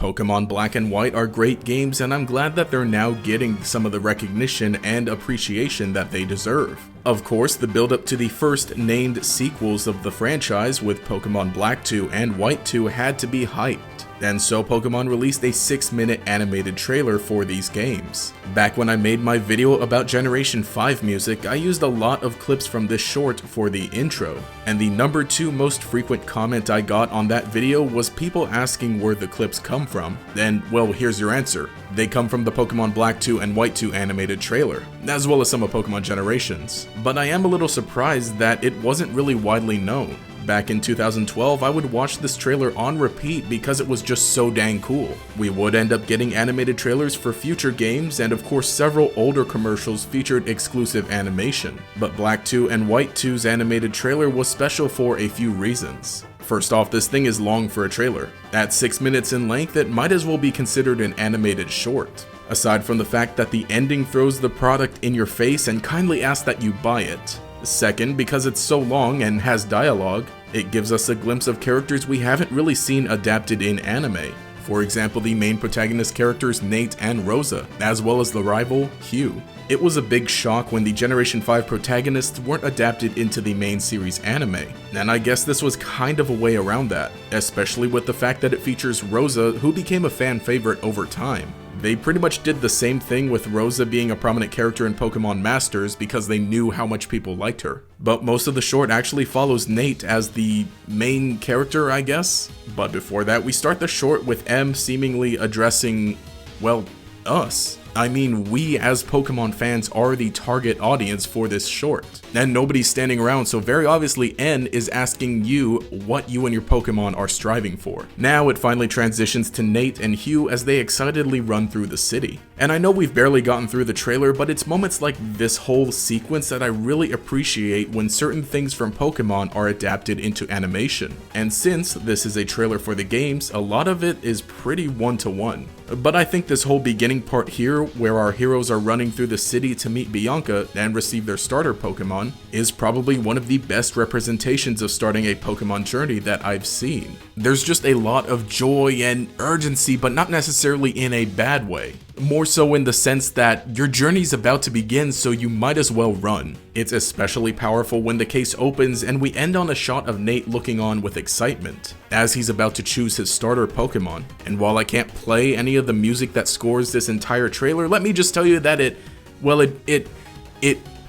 Pokémon Black and White are great games, and I'm glad that they're now getting some of the recognition and appreciation that they deserve. Of course, the build-up to the first named sequels of the franchise with Pokémon Black 2 and White 2 had to be hyped, and so Pokemon released a 6-minute animated trailer for these games. Back when I made my video about Generation 5 music, I used a lot of clips from this short for the intro, and the number 2 most frequent comment I got on that video was people asking where the clips come from, and well, here's your answer. They come from the Pokemon Black 2 and White 2 animated trailer, as well as some of Pokemon Generations. But I am a little surprised that it wasn't really widely known. Back in 2012, I would watch this trailer on repeat because it was just so dang cool. We would end up getting animated trailers for future games, and of course several older commercials featured exclusive animation. But Black 2 and White 2's animated trailer was special for a few reasons. First off, this thing is long for a trailer. At 6 minutes in length, it might as well be considered an animated short. Aside from the fact that the ending throws the product in your face and kindly asks that you buy it. Second, because it's so long and has dialogue, it gives us a glimpse of characters we haven't really seen adapted in anime. For example, the main protagonist characters Nate and Rosa, as well as the rival, Hugh. It was a big shock when the Generation 5 protagonists weren't adapted into the main series anime, and I guess this was kind of a way around that, especially with the fact that it features Rosa, who became a fan favorite over time. They pretty much did the same thing with Rosa being a prominent character in Pokemon Masters because they knew how much people liked her. But most of the short actually follows Nate as the main character, I guess. But before that, we start the short with M seemingly addressing, well, us. I mean, we as Pokemon fans are the target audience for this short. And nobody's standing around, so very obviously N is asking you what you and your Pokemon are striving for. Now it finally transitions to Nate and Hugh as they excitedly run through the city. And I know we've barely gotten through the trailer, but it's moments like this whole sequence that I really appreciate when certain things from Pokemon are adapted into animation. And since this is a trailer for the games, a lot of it is pretty one-to-one. But I think this whole beginning part here, where our heroes are running through the city to meet Bianca and receive their starter Pokemon, is probably one of the best representations of starting a Pokemon journey that I've seen. There's just a lot of joy and urgency, but not necessarily in a bad way. More so in the sense that your journey's about to begin, so you might as well run. It's especially powerful when the case opens and we end on a shot of Nate looking on with excitement, as he's about to choose his starter Pokemon. And while I can't play any of the music that scores this entire trailer, let me just tell you that it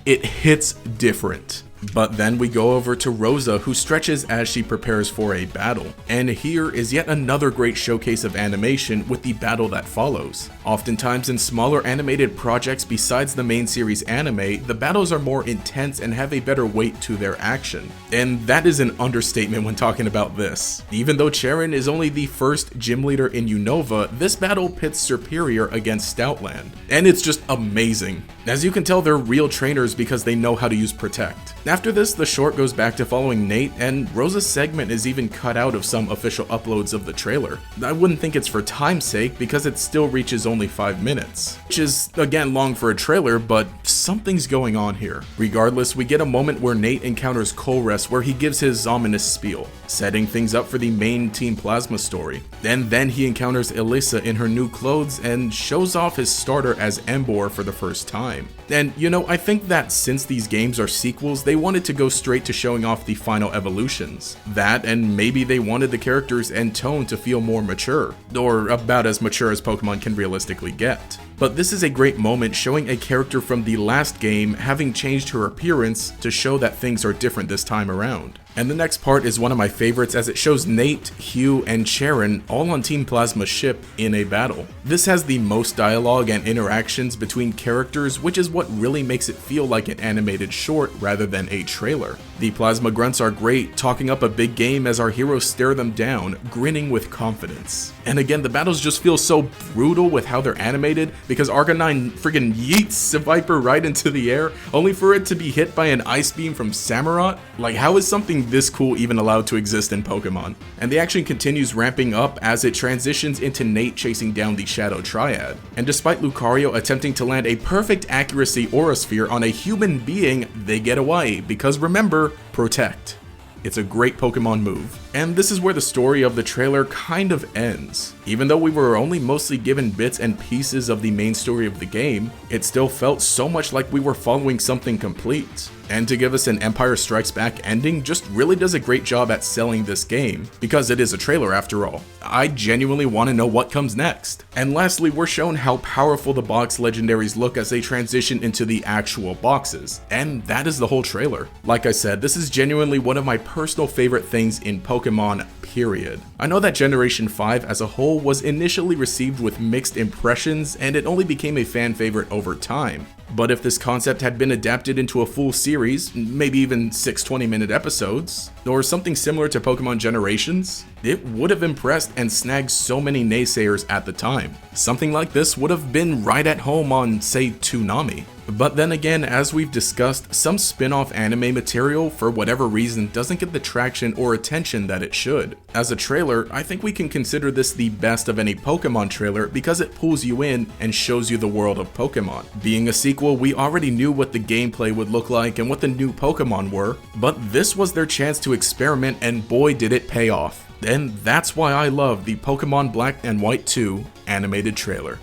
hits different. But then we go over to Rosa, who stretches as she prepares for a battle. And here is yet another great showcase of animation with the battle that follows. Oftentimes in smaller animated projects besides the main series anime, the battles are more intense and have a better weight to their action. And that is an understatement when talking about this. Even though Charon is only the first gym leader in Unova, this battle pits Superior against Stoutland. And it's just amazing. As you can tell, they're real trainers because they know how to use Protect. After this, the short goes back to following Nate, and Rosa's segment is even cut out of some official uploads of the trailer. I wouldn't think it's for time's sake because it still reaches only 5 minutes, which is again long for a trailer, but something's going on here. Regardless, we get a moment where Nate encounters Colress where he gives his ominous spiel, setting things up for the main Team Plasma story. And then he encounters Elisa in her new clothes and shows off his starter as Emboar for the first time. And you know, I think that since these games are sequels, they wanted to go straight to showing off the final evolutions. That, and maybe they wanted the characters and tone to feel more mature, or about as mature as Pokemon can realistically get. But this is a great moment showing a character from the last game having changed her appearance to show that things are different this time around. And the next part is one of my favorites as it shows Nate, Hugh, and Charon all on Team Plasma's ship in a battle. This has the most dialogue and interactions between characters, which is what really makes it feel like an animated short rather than a trailer. The Plasma Grunts are great, talking up a big game as our heroes stare them down, grinning with confidence. And again, the battles just feel so brutal with how they're animated because Arcanine friggin' yeets a Viper right into the air, only for it to be hit by an ice beam from Samurott. Like, how is something this cool even allowed to exist in Pokemon? And the action continues ramping up as it transitions into Nate chasing down the Shadow Triad. And despite Lucario attempting to land a perfect accuracy Aura Sphere on a human being, they get away because remember, Protect. It's a great Pokemon move. And this is where the story of the trailer kind of ends. Even though we were only mostly given bits and pieces of the main story of the game, it still felt so much like we were following something complete. And to give us an Empire Strikes Back ending just really does a great job at selling this game, because it is a trailer after all. I genuinely want to know what comes next. And lastly, we're shown how powerful the box legendaries look as they transition into the actual boxes. And that is the whole trailer. Like I said, this is genuinely one of my personal favorite things in Pokemon, period. I know that Generation 5 as a whole was initially received with mixed impressions, and it only became a fan favorite over time. But if this concept had been adapted into a full series, maybe even 6 20-minute episodes, or something similar to Pokemon Generations, it would have impressed and snagged so many naysayers at the time. Something like this would have been right at home on, say, Toonami. But then again, as we've discussed, some spin-off anime material, for whatever reason, doesn't get the traction or attention that it should. As a trailer, I think we can consider this the best of any Pokemon trailer because it pulls you in and shows you the world of Pokemon. Being a sequel, we already knew what the gameplay would look like and what the new Pokemon were, but this was their chance to experiment, and boy did it pay off. And that's why I love the Pokémon Black and White 2 animated trailer.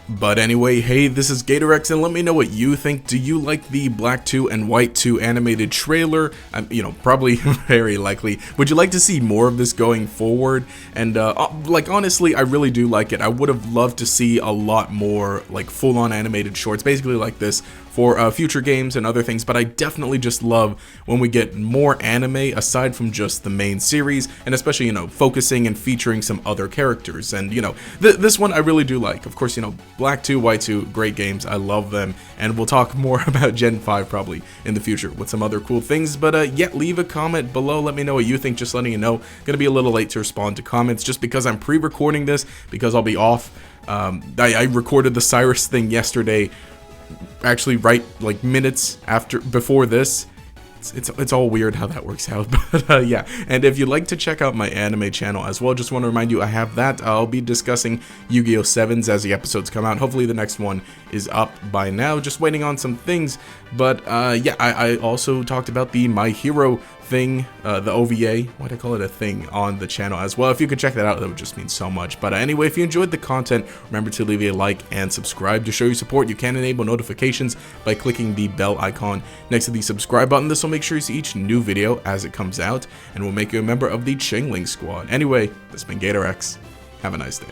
But anyway, hey, this is GatorEX, and let me know what you think. Do you like the Black 2 and White 2 animated trailer? Probably very likely. Would you like to see more of this going forward? And honestly, I really do like it. I would have loved to see a lot more like full-on animated shorts, basically like this, for future games and other things, but I definitely just love when we get more anime aside from just the main series, and especially, focusing and featuring some other characters. And, this one I really do like. Of course, Black 2, White 2, great games, I love them, and we'll talk more about Gen 5 probably in the future with some other cool things. But yeah, leave a comment below, let me know what you think, just letting you know. Gonna be a little late to respond to comments just because I'm pre-recording this, because I'll be off. I recorded the Cyrus thing yesterday, actually right like minutes before this. It's all weird how that works out, but yeah. And if you'd like to check out my anime channel as well, just want to remind you I have that. I'll be discussing Yu-Gi-Oh! 7s as the episodes come out. Hopefully the next one is up by now, just waiting on some things. But yeah, I also talked about the My Hero thing, the OVA, why'd I call it a thing, on the channel as well. If you could check that out, that would just mean so much. But anyway, if you enjoyed the content, remember to leave a like and subscribe. To show your support, you can enable notifications by clicking the bell icon next to the subscribe button. This will make sure you see each new video as it comes out, and will make you a member of the Chingling Squad. Anyway, this has been GatorEX. Have a nice day.